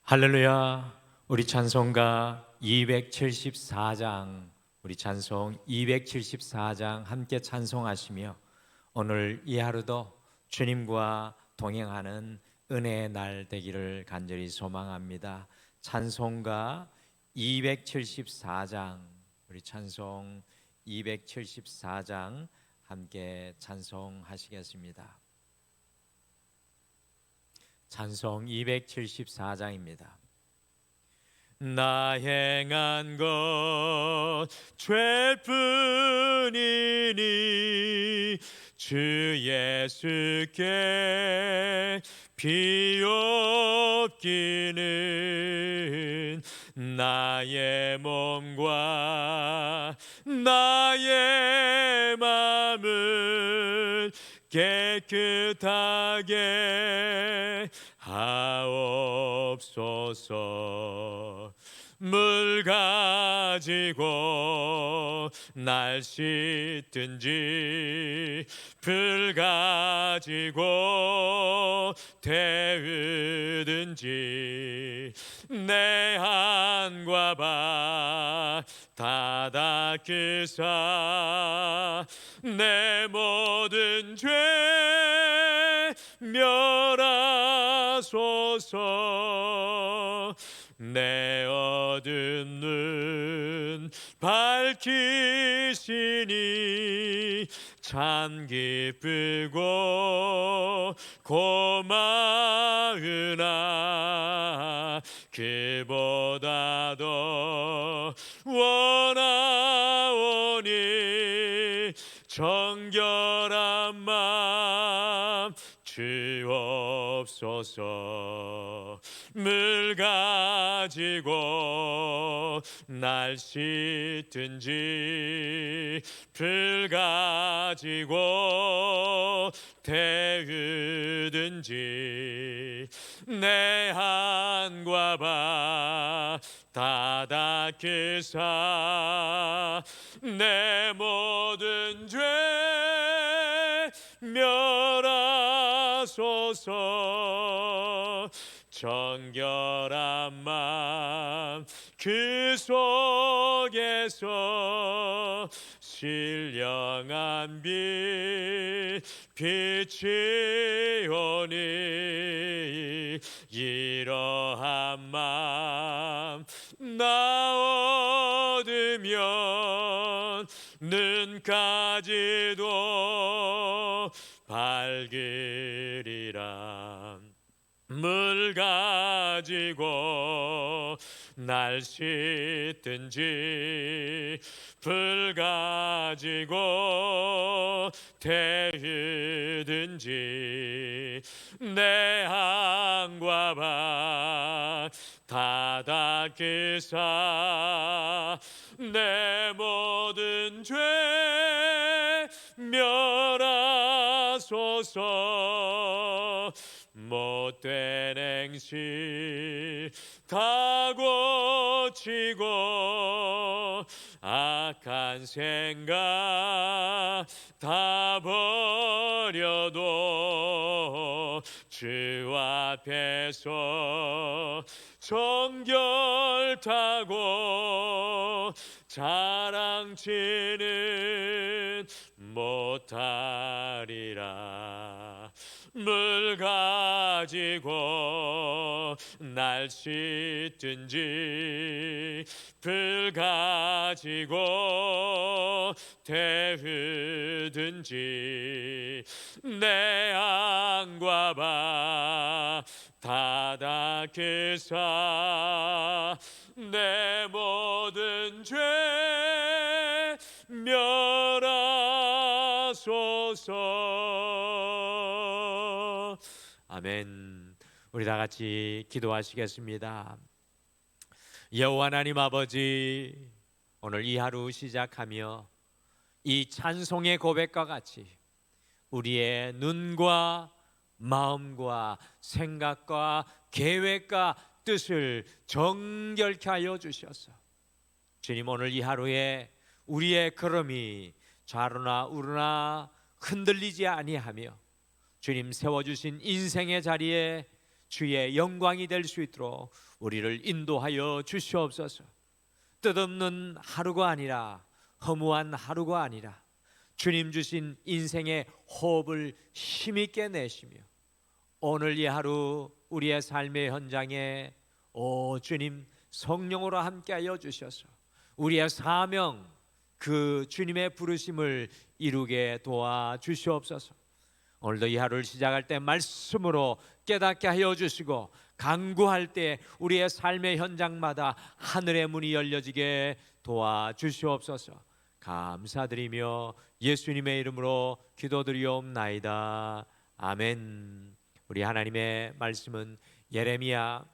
할렐루야. 우리 찬송가 274장, 우리 찬송 274장 함께 찬송하시며 오늘 이 하루도 주님과 동행하는 은혜의 날 되기를 간절히 소망합니다. 찬송가 274장, 우리 찬송 274장 함께 찬송하시겠습니다. 찬송 274장입니다. 나 행한 것 죄뿐이니 주 예수께 비옵기는 나의 몸과 나의 마음을 깨끗하게 하옵소서. 물 가지고 날 씻든지 불 가지고 태우든지 내 한과 바 다 닦으사 내 모든 죄 멸하소서. 내 어두운 눈 밝히시니 참 기쁘고 고마우나 그보다도 원하오니 정결한 마음 주옵소서. 물 가지고 날 씻든지 불 가지고 태우든지 내 한과 바 다 닦으사 내 모든 죄 멸하소서. 정결한 마음 그 속에서 신령한 빛 빛이 오니 이러한 마음 나 얻으면 눈까지도 밝으리라. 물 가지고 날 씻든지 불 가지고 태우든지 내 한과 바 다 닦으사 내 모든 죄 멸하소서. 못된 행실 다 고치고 악한 생각 다 버려도 주 앞에서 정결타고 자랑치는 못하리라. 물 가지고 날 씻든지 불 가지고 태우든지 내 안과 바 다 닦으사 내 모든 죄 멸하소서. 아멘. 우리 다 같이 기도하시겠습니다. 여호와 하나님 아버지, 오늘 이 하루 시작하며 이 찬송의 고백과 같이 우리의 눈과 마음과 생각과 계획과 뜻을 정결케 하여 주셔서 주님, 오늘 이 하루에 우리의 걸음이 좌로나 우로나 흔들리지 아니하며 주님 세워주신 인생의 자리에 주의 영광이 될 수 있도록 우리를 인도하여 주시옵소서. 뜻없는 하루가 아니라, 허무한 하루가 아니라 주님 주신 인생의 호흡을 힘있게 내시며 오늘 이 하루 우리의 삶의 현장에 오 주님 성령으로 함께하여 주셔서 우리의 사명, 그 주님의 부르심을 이루게 도와주시옵소서. 오늘도 이 하루를 시작할 때 말씀으로 깨닫게 하여 주시고 간구할 때 우리의 삶의 현장마다 하늘의 문이 열려지게 도와주시옵소서. 감사드리며 예수님의 이름으로 기도드리옵나이다. 아멘. 우리 하나님의 말씀은 예레미야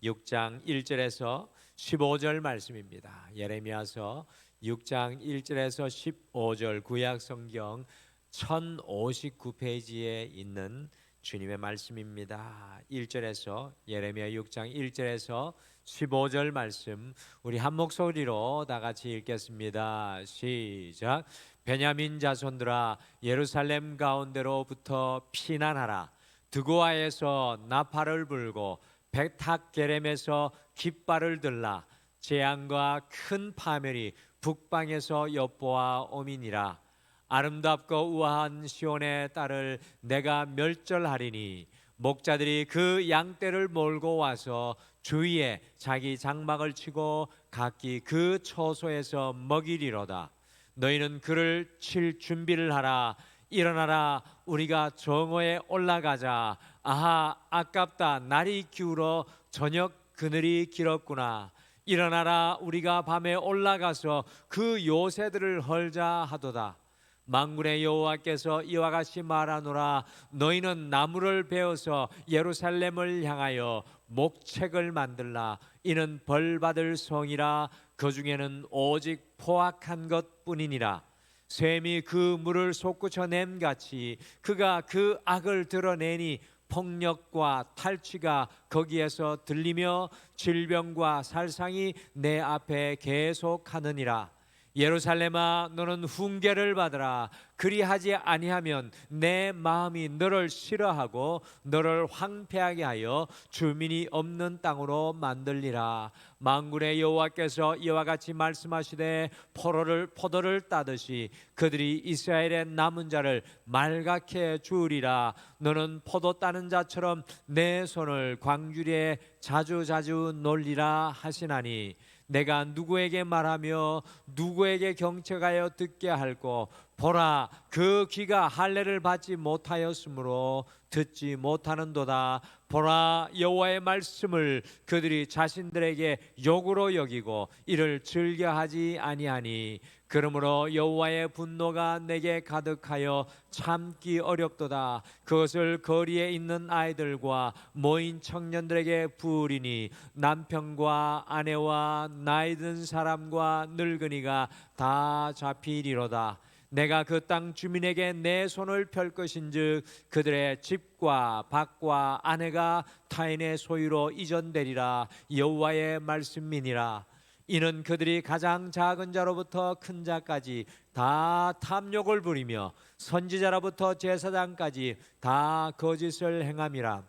6장 1절에서 15절 말씀입니다. 예레미야서 6장 1절에서 15절 구약성경 1059페이지에 있는 주님의 말씀입니다. 1절에서 예레미야 6장 1절에서 15절 말씀 우리 한 목소리로 다 같이 읽겠습니다. 시작. 베냐민 자손들아 예루살렘 가운데로부터 피난하라. 드고아에서 나팔을 불고 백탁게렘에서 깃발을 들라. 재앙과 큰 파멸이 북방에서 엿보아 오미니라. 아름답고 우아한 시온의 딸을 내가 멸절하리니 목자들이 그 양떼를 몰고 와서 주위에 자기 장막을 치고 각기 그 처소에서 먹이리로다. 너희는 그를 칠 준비를 하라. 일어나라, 우리가 정오에 올라가자. 아하, 아깝다, 날이 기울어 저녁 그늘이 길었구나. 일어나라, 우리가 밤에 올라가서 그 요새들을 헐자 하도다. 만군의 여호와께서 이와 같이 말하노라. 너희는 나무를 베어서 예루살렘을 향하여 목책을 만들라. 이는 벌받을 성이라. 그 중에는 오직 포악한 것뿐이니라. 샘이 그 물을 솟구쳐 냄같이 그가 그 악을 드러내니 폭력과 탈취가 거기에서 들리며 질병과 살상이 내 앞에 계속하느니라. 예루살렘아, 너는 훈계를 받으라. 그리하지 아니하면 내 마음이 너를 싫어하고 너를 황폐하게 하여 주민이 없는 땅으로 만들리라. 만군의 여호와께서 이와 같이 말씀하시되 포도를 따듯이 그들이 이스라엘의 남은 자를 말갛게 주으리라. 너는 포도 따는 자처럼 내 손을 광주리에 자주자주 놀리라 하시나니 내가 누구에게 말하며 누구에게 경책하여 듣게 할꼬. 보라, 그 귀가 할례를 받지 못하였으므로 듣지 못하는도다. 보라, 여호와의 말씀을 그들이 자신들에게 욕으로 여기고 이를 즐겨하지 아니하니 그러므로 여호와의 분노가 내게 가득하여 참기 어렵도다. 그것을 거리에 있는 아이들과 모인 청년들에게 부으리니 남편과 아내와 나이 든 사람과 늙은이가 다 잡히리로다. 내가 그 땅 주민에게 내 손을 펼 것인즉 그들의 집과 밭과 아내가 타인의 소유로 이전되리라. 여호와의 말씀이니라. 이는 그들이 가장 작은 자로부터 큰 자까지 다 탐욕을 부리며 선지자로부터 제사장까지 다 거짓을 행함이라.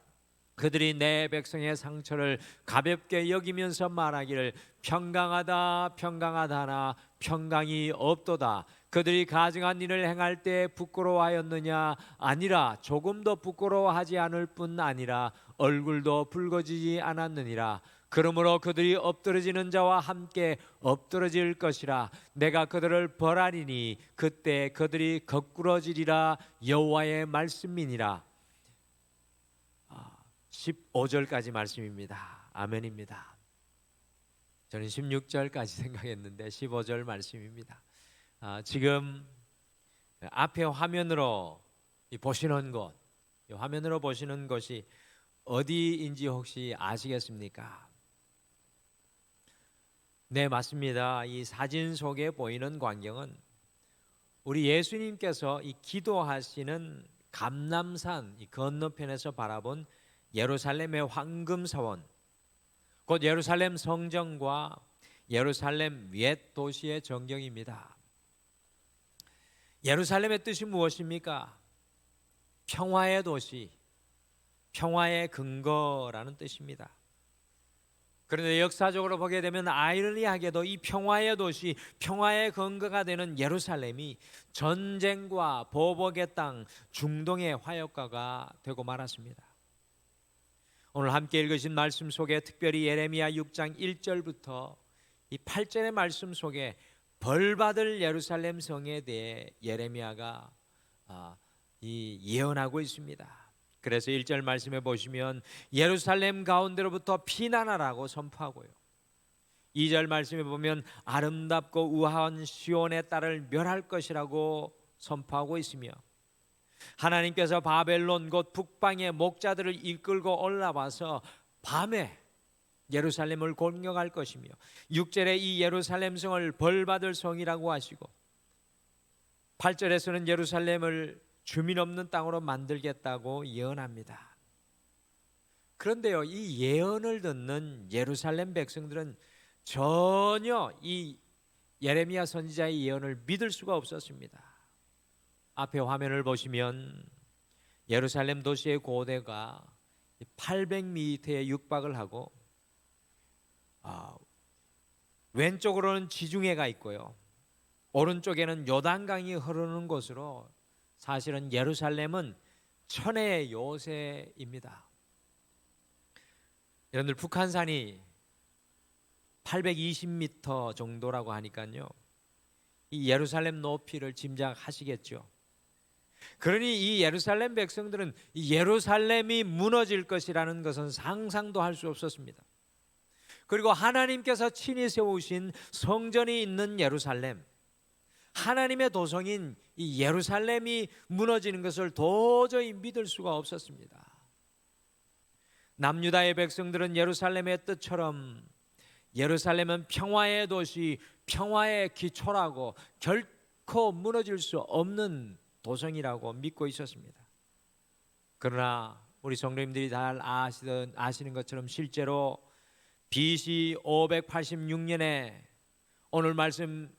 그들이 내 백성의 상처를 가볍게 여기면서 말하기를 평강하다 평강하다 하나 평강이 없도다. 그들이 가증한 일을 행할 때 부끄러워하였느냐? 아니라 조금도 부끄러워하지 않을 뿐 아니라 얼굴도 붉어지지 않았느니라. 그러므로 그들이 엎드러지는 자와 함께 엎드러질 것이라. 내가 그들을 벌하리니 그때 그들이 거꾸러지리라. 여호와의 말씀이니라. 15절까지 말씀입니다. 아멘입니다. 저는 16절까지 생각했는데 15절 말씀입니다. 지금 앞에 화면으로 보시는 것, 화면으로 보시는 것이 어디인지 혹시 아시겠습니까? 네, 맞습니다. 이 사진 속에 보이는 광경은 우리 예수님께서 이 기도하시는 감람산 이 건너편에서 바라본 예루살렘의 황금사원, 곧 예루살렘 성전과 예루살렘 옛 도시의 전경입니다. 예루살렘의 뜻이 무엇입니까? 평화의 도시, 평화의 근거라는 뜻입니다. 그런데 역사적으로 보게 되면 아이러니하게도 이 평화의 도시, 평화의 근거가 되는 예루살렘이 전쟁과 보복의 땅, 중동의 화역가가 되고 말았습니다. 오늘 함께 읽으신 말씀 속에 특별히 예레미야 6장 1절부터 이 8절의 말씀 속에 벌받을 예루살렘 성에 대해 예레미야가 예언하고 있습니다. 그래서 1절 말씀에 보시면 예루살렘 가운데로부터 피난하라고 선포하고요, 2절 말씀에 보면 아름답고 우아한 시온의 딸을 멸할 것이라고 선포하고 있으며, 하나님께서 바벨론 곧 북방의 목자들을 이끌고 올라와서 밤에 예루살렘을 공격할 것이며, 6절에 이 예루살렘 성을 벌받을 성이라고 하시고, 8절에서는 예루살렘을 주민 없는 땅으로 만들겠다고 예언합니다. 그런데요, 이 예언을 듣는 예루살렘 백성들은 전혀 이 예레미야 선지자의 예언을 믿을 수가 없었습니다. 앞에 화면을 보시면 예루살렘 도시의 고대가 800m에 육박을 하고 왼쪽으로는 지중해가 있고요, 오른쪽에는 요단강이 흐르는 곳으로 사실은 예루살렘은 천혜의 요새입니다. 여러분들 북한산이 820m 정도라고 하니까요, 이 예루살렘 높이를 짐작하시겠죠. 그러니 이 예루살렘 백성들은 이 예루살렘이 무너질 것이라는 것은 상상도 할 수 없었습니다. 그리고 하나님께서 친히 세우신 성전이 있는 예루살렘, 하나님의 도성인 이 예루살렘이 무너지는 것을 도저히 믿을 수가 없었습니다. 남유다의 백성들은 예루살렘의 뜻처럼 예루살렘은 평화의 도시, 평화의 기초라고 결코 무너질 수 없는 도성이라고 믿고 있었습니다. 그러나 우리 성도님들이 잘 아시는 것처럼 실제로 BC 586년에 오늘 말씀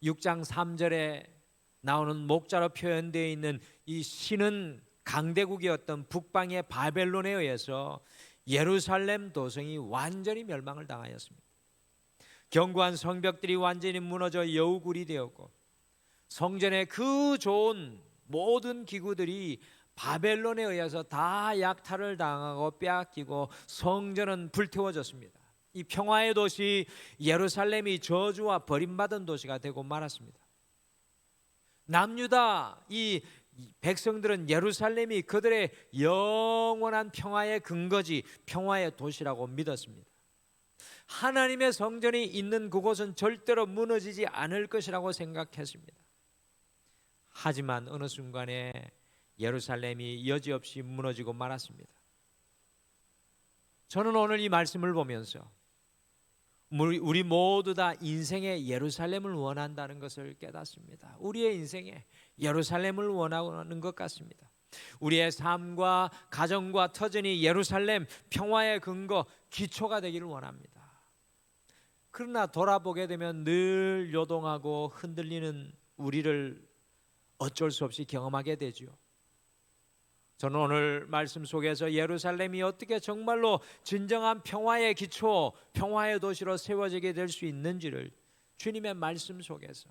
6장 3절에 나오는 목자로 표현되어 있는 이 신은 강대국이었던 북방의 바벨론에 의해서 예루살렘 도성이 완전히 멸망을 당하였습니다. 견고한 성벽들이 완전히 무너져 여우굴이 되었고, 성전의 그 좋은 모든 기구들이 바벨론에 의해서 다 약탈을 당하고 빼앗기고 성전은 불태워졌습니다. 이 평화의 도시 예루살렘이 저주와 버림받은 도시가 되고 말았습니다. 남유다 이 백성들은 예루살렘이 그들의 영원한 평화의 근거지, 평화의 도시라고 믿었습니다. 하나님의 성전이 있는 그곳은 절대로 무너지지 않을 것이라고 생각했습니다. 하지만 어느 순간에 예루살렘이 여지없이 무너지고 말았습니다. 저는 오늘 이 말씀을 보면서 우리 모두 다 인생의 예루살렘을 원한다는 것을 깨닫습니다. 우리의 인생에 예루살렘을 원하는 것 같습니다. 우리의 삶과 가정과 터전이 예루살렘, 평화의 근거, 기초가 되기를 원합니다. 그러나 돌아보게 되면 늘 요동하고 흔들리는 우리를 어쩔 수 없이 경험하게 되죠. 저는 오늘 말씀 속에서 예루살렘이 어떻게 정말로 진정한 평화의 기초, 평화의 도시로 세워지게 될 수 있는지를 주님의 말씀 속에서,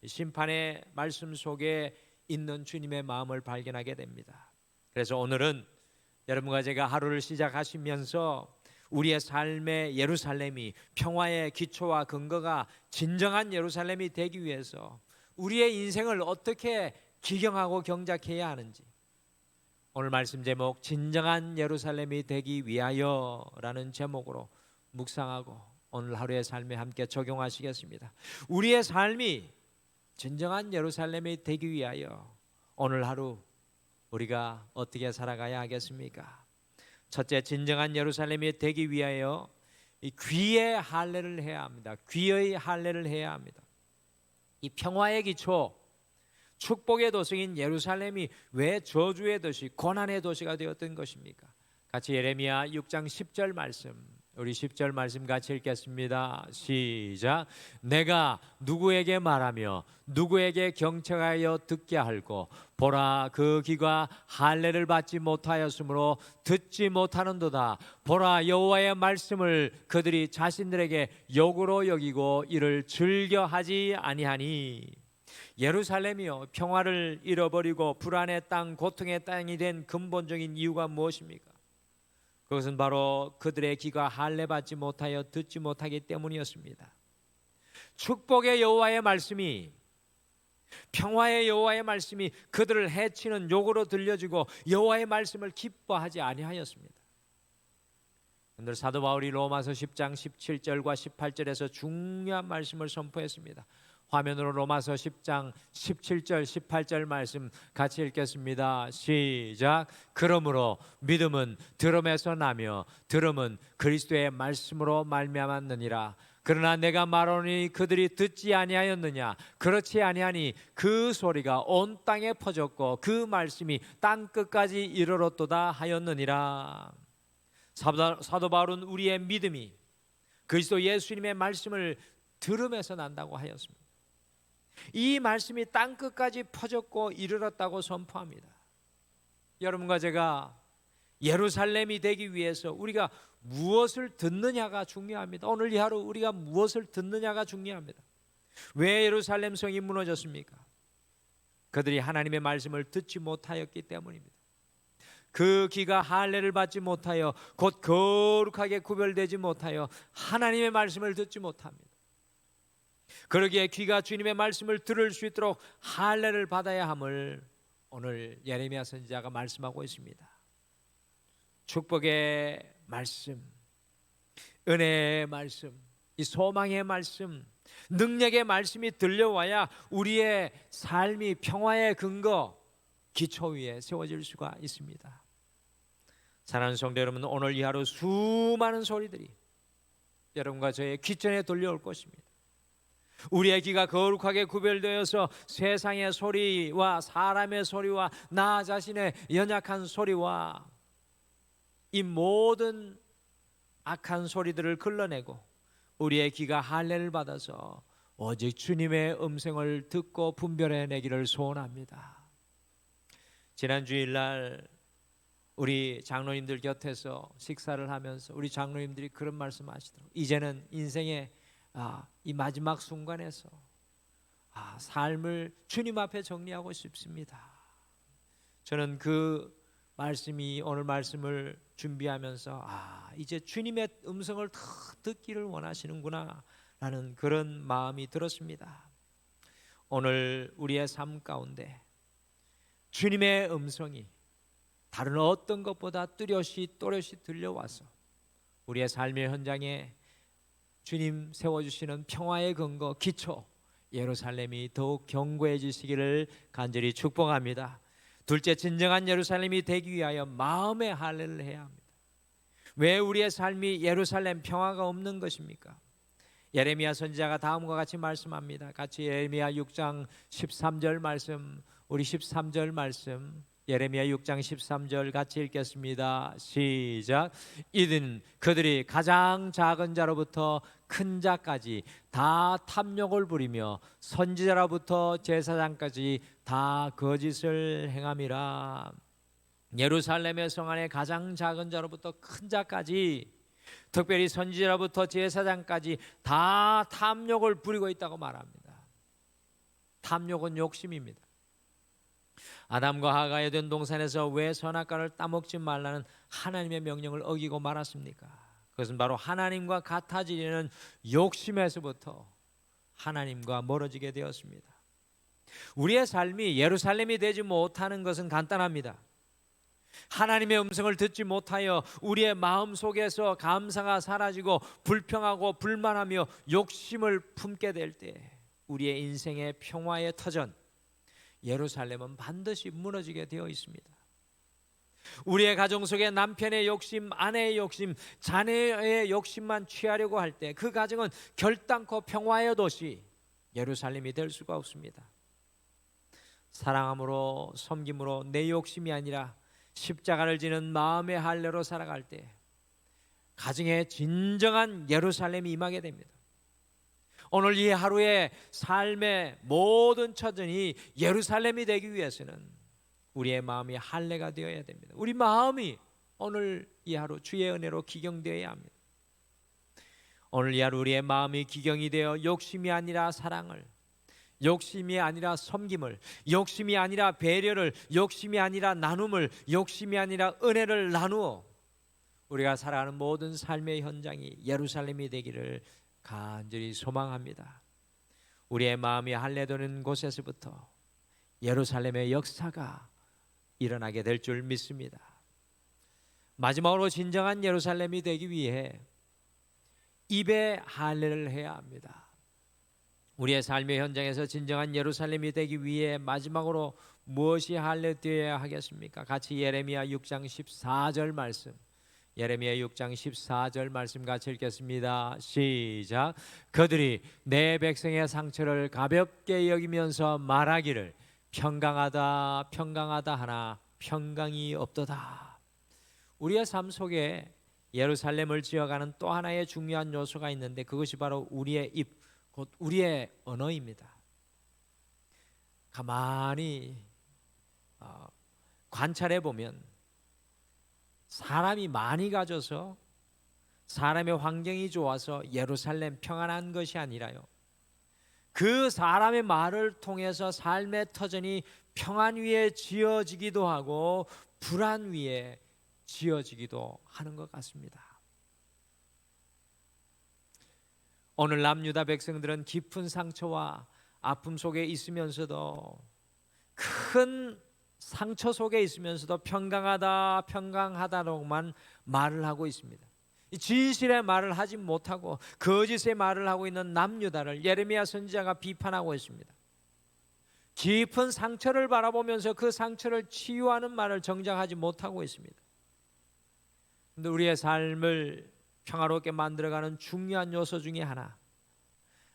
심판의 말씀 속에 있는 주님의 마음을 발견하게 됩니다. 그래서 오늘은 여러분과 제가 하루를 시작하시면서 우리의 삶의 예루살렘이, 평화의 기초와 근거가 진정한 예루살렘이 되기 위해서 우리의 인생을 어떻게 기경하고 경작해야 하는지, 오늘 말씀 제목 진정한 예루살렘이 되기 위하여라는 제목으로 묵상하고 오늘 하루의 삶에 함께 적용하시겠습니다. 우리의 삶이 진정한 예루살렘이 되기 위하여 오늘 하루 우리가 어떻게 살아가야 하겠습니까? 첫째, 진정한 예루살렘이 되기 위하여 이 귀의 할례를 해야 합니다. 귀의 할례를 해야 합니다. 이 평화의 기초, 축복의 도성인 예루살렘이 왜 저주의 도시, 고난의 도시가 되었던 것입니까? 같이 예레미야 6장 10절 말씀 우리 10절 말씀 같이 읽겠습니다. 시작. 내가 누구에게 말하며 누구에게 경청하여 듣게 할고 보라 그 귀가 할례를 받지 못하였으므로 듣지 못하는도다. 보라 여호와의 말씀을 그들이 자신들에게 욕으로 여기고 이를 즐겨하지 아니하니. 예루살렘이여 평화를 잃어버리고 불안의 땅 고통의 땅이 된 근본적인 이유가 무엇입니까? 그것은 바로 그들의 귀가 할례 받지 못하여 듣지 못하기 때문이었습니다. 축복의 여호와의 말씀이, 평화의 여호와의 말씀이 그들을 해치는 욕으로 들려지고 여호와의 말씀을 기뻐하지 아니하였습니다. 오늘 사도 바울이 로마서 10장 17절과 18절에서 중요한 말씀을 선포했습니다. 화면으로 로마서 10장 17절 18절 말씀 같이 읽겠습니다. 시작. 그러므로 믿음은 들음에서 나며 들음은 그리스도의 말씀으로 말미암았느니라. 그러나 내가 말하노니 그들이 듣지 아니하였느냐. 그렇지 아니하니 그 소리가 온 땅에 퍼졌고 그 말씀이 땅 끝까지 이르렀도다 하였느니라. 사도 바울은 우리의 믿음이 그리스도 예수님의 말씀을 들음에서 난다고 하였습니다. 이 말씀이 땅 끝까지 퍼졌고 이르렀다고 선포합니다. 여러분과 제가 예루살렘이 되기 위해서 우리가 무엇을 듣느냐가 중요합니다. 오늘 이 하루 우리가 무엇을 듣느냐가 중요합니다. 왜 예루살렘 성이 무너졌습니까? 그들이 하나님의 말씀을 듣지 못하였기 때문입니다. 그 귀가 할례를 받지 못하여 곧 거룩하게 구별되지 못하여 하나님의 말씀을 듣지 못합니다. 그러기에 귀가 주님의 말씀을 들을 수 있도록 할례를 받아야 함을 오늘 예레미야 선지자가 말씀하고 있습니다. 축복의 말씀, 은혜의 말씀, 이 소망의 말씀, 능력의 말씀이 들려와야 우리의 삶이 평화의 근거, 기초 위에 세워질 수가 있습니다. 사랑하는 성도 여러분, 오늘 이 하루 수많은 소리들이 여러분과 저의 귀전에 들려올 것입니다. 우리의 귀가 거룩하게 구별되어서 세상의 소리와 사람의 소리와 나 자신의 연약한 소리와 이 모든 악한 소리들을 걸러내고 우리의 귀가 할례를 받아서 오직 주님의 음성을 듣고 분별해내기를 소원합니다. 지난 주일날 우리 장로님들 곁에서 식사를 하면서 우리 장로님들이 그런 말씀하시더라고요. 이제는 인생의 이 마지막 순간에서 삶을 주님 앞에 정리하고 싶습니다. 저는 그 말씀이 오늘 말씀을 준비하면서 이제 주님의 음성을 더 듣기를 원하시는구나 라는 그런 마음이 들었습니다. 오늘 우리의 삶 가운데 주님의 음성이 다른 어떤 것보다 또렷이 들려와서 우리의 삶의 현장에 주님 세워주시는 평화의 근거 기초 예루살렘이 더욱 견고해지시기를 간절히 축복합니다. 둘째, 진정한 예루살렘이 되기 위하여 마음의 할례를 해야 합니다. 왜 우리의 삶이 예루살렘 평화가 없는 것입니까? 예레미야 선지자가 다음과 같이 말씀합니다. 같이 예레미야 6장 13절 말씀, 우리 13절 말씀 예레미야 6장 13절 같이 읽겠습니다. 시작. 이는 그들이 가장 작은 자로부터 큰 자까지 다 탐욕을 부리며 선지자로부터 제사장까지 다 거짓을 행함이라. 예루살렘의 성 안에 가장 작은 자로부터 큰 자까지, 특별히 선지자로부터 제사장까지 다 탐욕을 부리고 있다고 말합니다. 탐욕은 욕심입니다. 아담과 하가의 된 동산에서 왜 선악과를 따먹지 말라는 하나님의 명령을 어기고 말았습니까? 그것은 바로 하나님과 같아지려는 욕심에서부터 하나님과 멀어지게 되었습니다. 우리의 삶이 예루살렘이 되지 못하는 것은 간단합니다. 하나님의 음성을 듣지 못하여 우리의 마음 속에서 감사가 사라지고 불평하고 불만하며 욕심을 품게 될 때 우리의 인생의 평화의 터전 예루살렘은 반드시 무너지게 되어 있습니다. 우리의 가정 속에 남편의 욕심, 아내의 욕심, 자녀의 욕심만 취하려고 할 때 그 가정은 결단코 평화의 도시 예루살렘이 될 수가 없습니다. 사랑함으로 섬김으로 내 욕심이 아니라 십자가를 지는 마음의 할례로 살아갈 때 가정에 진정한 예루살렘이 임하게 됩니다. 오늘 이 하루의 삶의 모든 처전이 예루살렘이 되기 위해서는 우리의 마음이 할례가 되어야 됩니다. 우리 마음이 오늘 이 하루 주의 은혜로 기경되어야 합니다. 오늘 이 하루 우리의 마음이 기경이 되어 욕심이 아니라 사랑을, 욕심이 아니라 섬김을, 욕심이 아니라 배려를, 욕심이 아니라 나눔을, 욕심이 아니라 은혜를 나누어 우리가 살아가는 모든 삶의 현장이 예루살렘이 되기를 간절히 소망합니다. 우리의 마음이 할례되는 곳에서부터 예루살렘의 역사가 일어나게 될 줄 믿습니다. 마지막으로 진정한 예루살렘이 되기 위해 입에 할례를 해야 합니다. 우리의 삶의 현장에서 진정한 예루살렘이 되기 위해 마지막으로 무엇이 할례되어야 하겠습니까? 같이 예레미야 6장 14절 말씀, 예레미야 6장 14절 말씀 같이 읽겠습니다. 시작. 그들이 내 백성의 상처를 가볍게 여기면서 말하기를 평강하다 평강하다 하나 평강이 없도다. 우리의 삶 속에 예루살렘을 지어가는 또 하나의 중요한 요소가 있는데 그것이 바로 우리의 입, 곧 우리의 언어입니다. 가만히 관찰해 보면 사람이 많이 가져서 사람의 환경이 좋아서 예루살렘 평안한 것이 아니라요, 그 사람의 말을 통해서 삶의 터전이 평안 위에 지어지기도 하고 불안 위에 지어지기도 하는 것 같습니다. 오늘 남유다 백성들은 깊은 상처와 아픔 속에 있으면서도, 큰 상처 속에 있으면서도 평강하다 평강하다로만 말을 하고 있습니다. 진실의 말을 하지 못하고 거짓의 말을 하고 있는 남유다를 예레미야 선지자가 비판하고 있습니다. 깊은 상처를 바라보면서 그 상처를 치유하는 말을 정작 못하고 있습니다. 그런데 우리의 삶을 평화롭게 만들어가는 중요한 요소 중에 하나,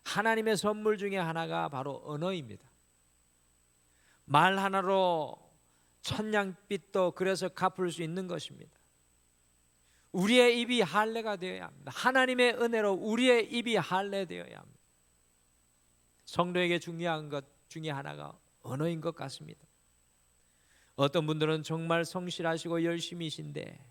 하나님의 선물 중에 하나가 바로 언어입니다. 말 하나로 천냥빚도 그래서 갚을 수 있는 것입니다. 우리의 입이 할례가 되어야 합니다. 하나님의 은혜로 우리의 입이 할례되어야 합니다. 성도에게 중요한 것 중에 하나가 언어인 것 같습니다. 어떤 분들은 정말 성실하시고 열심히신데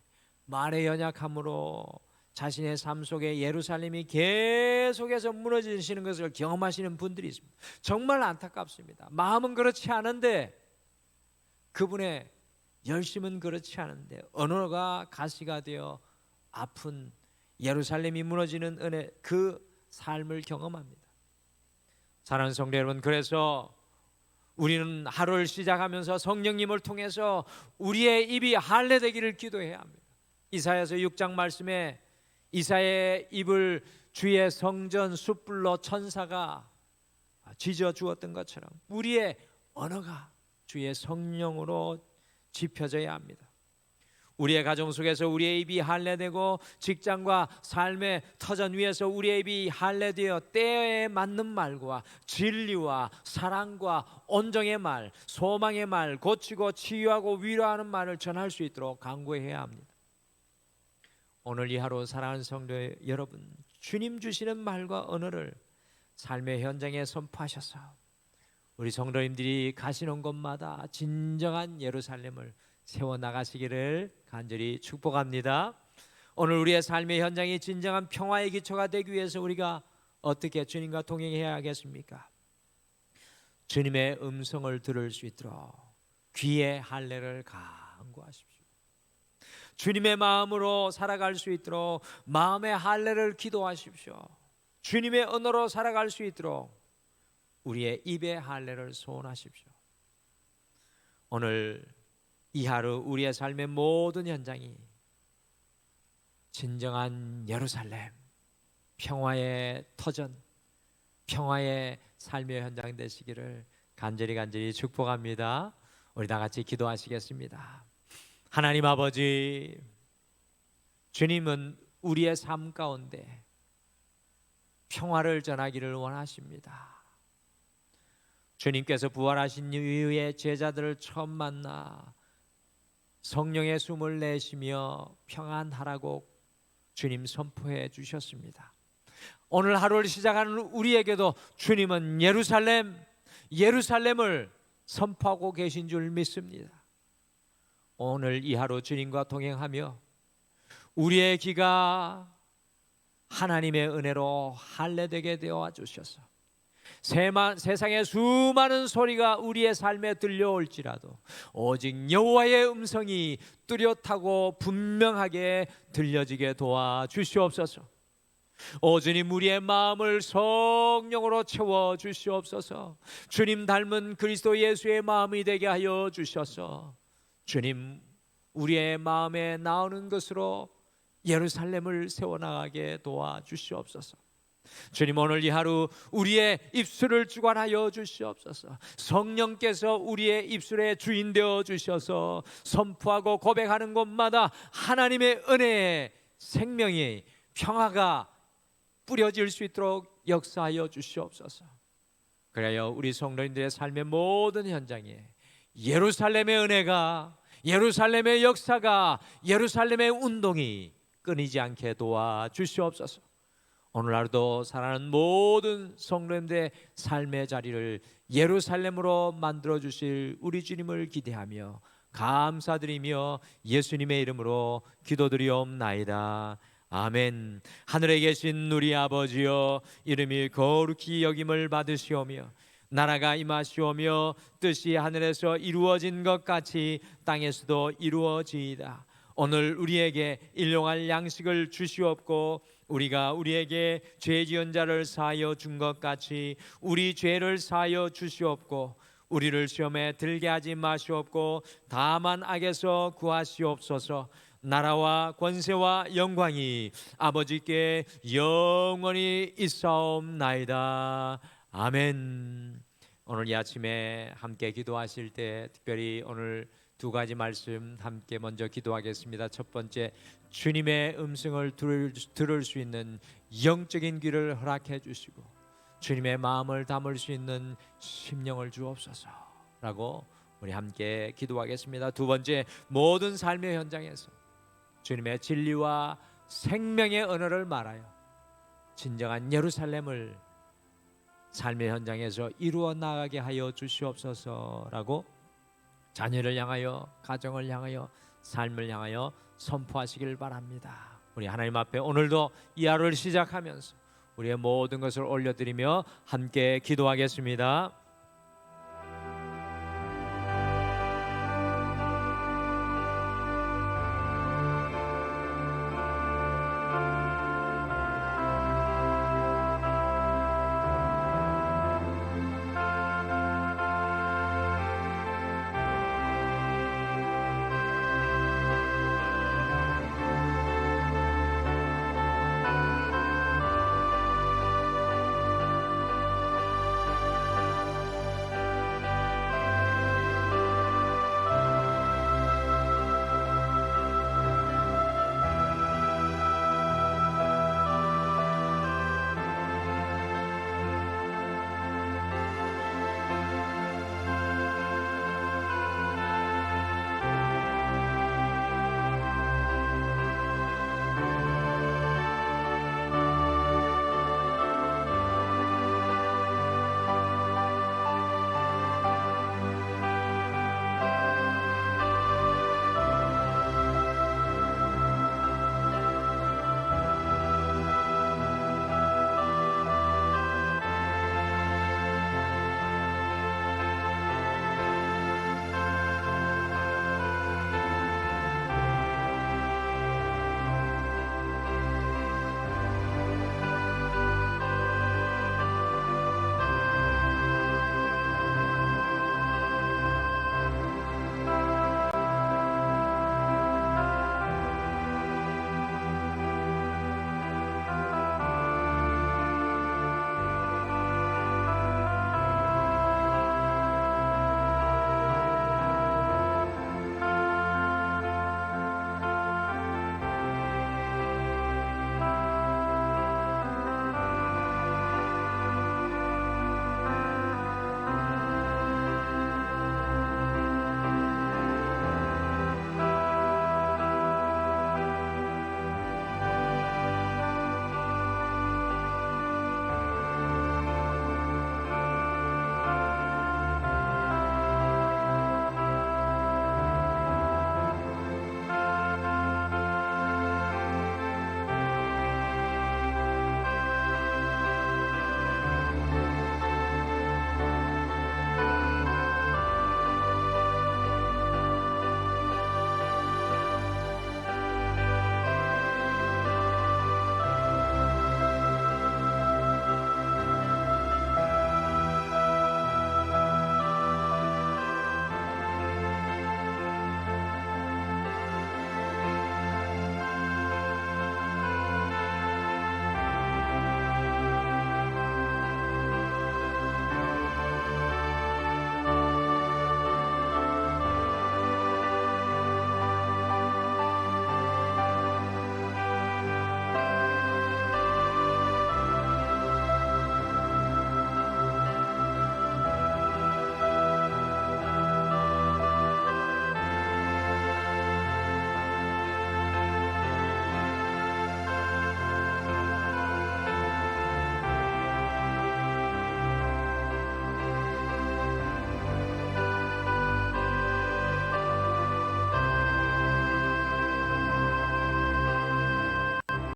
말의 연약함으로 자신의 삶 속에 예루살렘이 계속해서 무너지시는 것을 경험하시는 분들이 있습니다. 정말 안타깝습니다. 마음은 그렇지 않은데, 그분의 열심은 그렇지 않은데 언어가 가시가 되어 아픈 예루살렘이 무너지는 은혜, 그 삶을 경험합니다. 사랑하는 성도 여러분, 그래서 우리는 하루를 시작하면서 성령님을 통해서 우리의 입이 할례되기를 기도해야 합니다. 이사야서 6장 말씀에 이사야의 입을 주의 성전 숯불로 천사가 지져 주었던 것처럼 우리의 언어가 주의 성령으로 짚혀져야 합니다. 우리의 가정 속에서 우리의 입이 할례되고 직장과 삶의 터전 위에서 우리의 입이 할례되어 때에 맞는 말과 진리와 사랑과 온정의 말, 소망의 말, 고치고 치유하고 위로하는 말을 전할 수 있도록 간구해야 합니다. 오늘 이 하루 사랑하는 성도 여러분, 주님 주시는 말과 언어를 삶의 현장에 선포하셔서 우리 성도님들이 가시는 곳마다 진정한 예루살렘을 세워나가시기를 간절히 축복합니다. 오늘 우리의 삶의 현장이 진정한 평화의 기초가 되기 위해서 우리가 어떻게 주님과 동행해야 하겠습니까? 주님의 음성을 들을 수 있도록 귀의 할례를 간구하십시오. 주님의 마음으로 살아갈 수 있도록 마음의 할례를 기도하십시오. 주님의 언어로 살아갈 수 있도록 우리의 입의 할례를 소원하십시오. 오늘 이 하루 우리의 삶의 모든 현장이 진정한 예루살렘, 평화의 터전, 평화의 삶의 현장 되시기를 간절히 축복합니다. 우리 다 같이 기도하시겠습니다. 하나님 아버지, 주님은 우리의 삶 가운데 평화를 전하기를 원하십니다. 주님께서 부활하신 이후에 제자들을 처음 만나 성령의 숨을 내쉬며 평안하라고 주님 선포해 주셨습니다. 오늘 하루를 시작하는 우리에게도 주님은 예루살렘을 선포하고 계신 줄 믿습니다. 오늘 이 하루 주님과 동행하며 우리의 귀가 하나님의 은혜로 할례되게 되어 주셔서 세상의 수많은 소리가 우리의 삶에 들려올지라도 오직 여호와의 음성이 뚜렷하고 분명하게 들려지게 도와주시옵소서. 오 주님, 우리의 마음을 성령으로 채워주시옵소서. 주님 닮은 그리스도 예수의 마음이 되게 하여 주셔서 주님, 우리의 마음에 나오는 것으로 예루살렘을 세워나가게 도와주시옵소서. 주님, 오늘 이 하루 우리의 입술을 주관하여 주시옵소서. 성령께서 우리의 입술의 주인 되어 주셔서 선포하고 고백하는 곳마다 하나님의 은혜의 생명이 평화가 뿌려질 수 있도록 역사하여 주시옵소서. 그래야 우리 성도님들의 삶의 모든 현장에 예루살렘의 은혜가, 예루살렘의 역사가, 예루살렘의 운동이 끊이지 않게 도와주시옵소서. 오늘 하루도 사랑하는 모든 성도님들의 삶의 자리를 예루살렘으로 만들어주실 우리 주님을 기대하며 감사드리며 예수님의 이름으로 기도드리옵나이다. 아멘. 하늘에 계신 우리 아버지여, 이름이 거룩히 여김을 받으시오며 나라가 임하시오며 뜻이 하늘에서 이루어진 것 같이 땅에서도 이루어지이다. 오늘 우리에게 일용할 양식을 주시옵고 우리가 우리에게 죄 지은 자를 사하여 준 것 같이 우리 죄를 사하여 주시옵고 우리를 시험에 들게 하지 마시옵고 다만 악에서 구하시옵소서. 나라와 권세와 영광이 아버지께 영원히 있사옵나이다. 아멘. 오늘 이 아침에 함께 기도하실 때 특별히 오늘 두 가지 말씀 함께 먼저 기도하겠습니다. 첫 번째, 주님의 음성을 들을 수 있는 영적인 귀를 허락해 주시고 주님의 마음을 담을 수 있는 심령을 주옵소서라고 우리 함께 기도하겠습니다. 두 번째, 모든 삶의 현장에서 주님의 진리와 생명의 언어를 말하여 진정한 예루살렘을 삶의 현장에서 이루어 나가게 하여 주시옵소서라고 자녀를 향하여, 가정을 향하여, 삶을 향하여 선포하시길 바랍니다. 우리 하나님 앞에 오늘도 이 하루를 시작하면서 우리의 모든 것을 올려드리며 함께 기도하겠습니다.